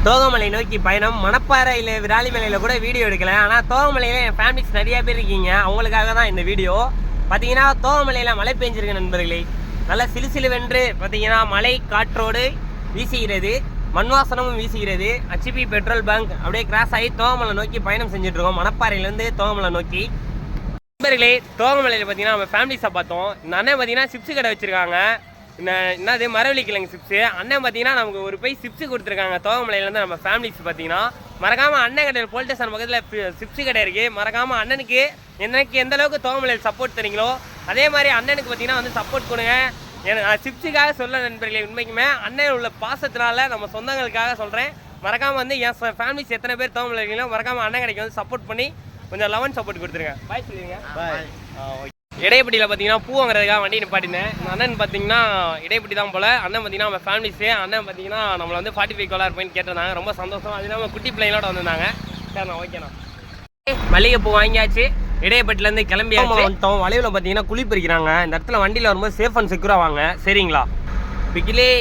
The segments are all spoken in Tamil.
தோகமலை நோக்கி பயணம். மணப்பாறையில் விராலிமலையில் கூட வீடியோ எடுக்கல. ஆனால் தோகமலையில் என் ஃபேமிலிஸ் நிறைய பேர் இருக்கீங்க, அவங்களுக்காக தான் இந்த வீடியோ. பார்த்தீங்கன்னா தோகமலையில் மழை பெஞ்சிருக்கு நண்பர்களே. நல்லா சிலுசிலுவென்று பார்த்தீங்கன்னா மழை காற்றோடு வீசுகிறது, மண்வாசனமும் வீசுகிறது. ஹெச்பி பெட்ரோல் பங்க் அப்படியே கிராஸ் ஆகி தோகமலை நோக்கி பயணம் செஞ்சுட்டு இருக்கோம், மணப்பாறையிலேருந்து தோகமலை நோக்கி. நண்பர்களே, தோகமலையில் பார்த்தீங்கன்னா நம்ம ஃபேமிலிஸை பார்த்தோம். இந்த அண்ணன் பார்த்தீங்கன்னா சிப்ஸ் கடை வச்சுருக்காங்க. என்னது மரவள்ளி கிழங்கு சிப்ஸு. அண்ணன் பார்த்தீங்கன்னா நமக்கு ஒரு பை சிப்ஸு கொடுத்துருக்காங்க தோகமலையிலேருந்து நம்ம ஃபேமிலிஸ் பார்த்தீங்கன்னா. மறக்காமல் அண்ணன் கடையில் போலீஸ் ஸ்டேஷன் பக்கத்தில் சிப்ஸு கடை இருக்குது. மறக்காமல் அண்ணனுக்கு எனக்கு எந்த அளவுக்கு தோகமலையில் சப்போர்ட் தரீங்களோ அதே மாதிரி அண்ணனுக்கு பார்த்தீங்கன்னா வந்து சப்போர்ட் கொடுங்க. எனக்கு சிப்ஸுக்காக சொல்ல நண்பர்களே, உண்மைக்குமே அண்ணன் உள்ள பாசத்தினால நம்ம சொந்தங்களுக்காக சொல்கிறேன். மறக்காமல் வந்து என் ஃபேமிலிஸ் எத்தனை பேர் தோகமலை இருக்கீங்களோ மறக்காமல் அண்ணன் கடைக்கு வந்து சப்போர்ட் பண்ணி கொஞ்சம் லெவன் சப்போர்ட் கொடுத்துருங்க. பாய் சொல்லிடுங்க. பாய். ஓகே. இடைப்பட்டியில் பார்த்தீங்கன்னா பூ வாங்குறதுக்காக வண்டி நிப்பாட்டினேன். அண்ணன் பார்த்தீங்கன்னா இடைப்பட்டி தான் போல். அண்ணன் பார்த்தீங்கன்னா நம்ம ஃபேமிலிஸு. அண்ணன் பார்த்தீங்கன்னா நம்மளை வந்து 45 கோலார் பாயிண்ட் கேட்டிருந்தாங்க. ரொம்ப சந்தோஷம். அது இல்லாமல் குட்டி பிள்ளைங்களோட வந்திருந்தாங்க. சரிண்ணா, ஓகேண்ணா. மல்லிகைப்பூ வாங்கியாச்சு. இடைப்பட்டிலேருந்து கிளம்பியாச்சு வந்துட்டோம். வளைவில் பார்த்தீங்கன்னா குழி பறிக்கிறாங்க. இந்த இடத்துல வண்டியில் வரும்போது சேஃப் அண்ட் செக்யூராக வாங்க, சரிங்களா? பிக்கிலே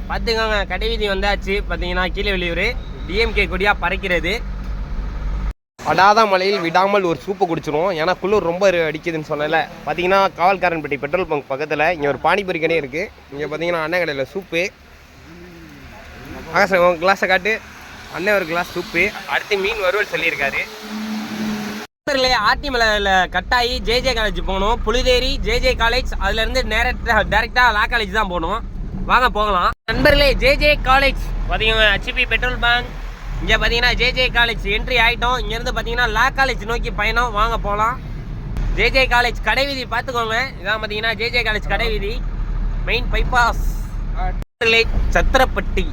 பார்த்துக்கோங்க, கடைவீதி வந்தாச்சு. பார்த்தீங்கன்னா கீழே வெளியூர் டிஎம்கே கொடியாக பறக்கிறது. அடாத மலையில் விடாமல் ஒரு சூப்பை குடிச்சிருவோம். ஏன்னா குளிர் ரொம்ப அடிக்குதுன்னு சொன்னல. பார்த்தீங்கன்னா காவல்காரன்பட்டி பெட்ரோல் பங்க் பக்கத்தில் இங்கே ஒரு பானிபூரி கடை இருக்குது. இங்கே பார்த்தீங்கன்னா அண்ணன் கடையில் சூப்பு. ஆகாசம் கிளாஸை காட்டு. அண்ணன் ஒரு கிளாஸ் சூப்பு. அடுத்து மீன் வறுவல் சொல்லியிருக்காரு. ஆர்டி மலையில் கட்டாயி ஜேஜே காலேஜ் போகணும். புலிதேரி ஜேஜே காலேஜ், அதுலேருந்து டேரெக்டாக லா காலேஜ் தான் போகணும். வாங்க போகலாம் நண்பர்களே. ஜேஜே காலேஜ் பார்த்தீங்கன்னா ஹெச்பி பெட்ரோல் பங்க். இங்கே பார்த்தீங்கன்னா ஜேஜே காலேஜ் என்ட்ரி ஆகிட்டோம். இங்கேருந்து பார்த்தீங்கன்னா லா காலேஜ் நோக்கி பயணம். வாங்க போகலாம். ஜேஜே காலேஜ் கடைவீதி பார்த்துக்கோங்க. இதான் பார்த்தீங்கன்னா ஜேஜே காலேஜ் கடைவீதி, மெயின் பைபாஸ். சத்திரப்பட்டி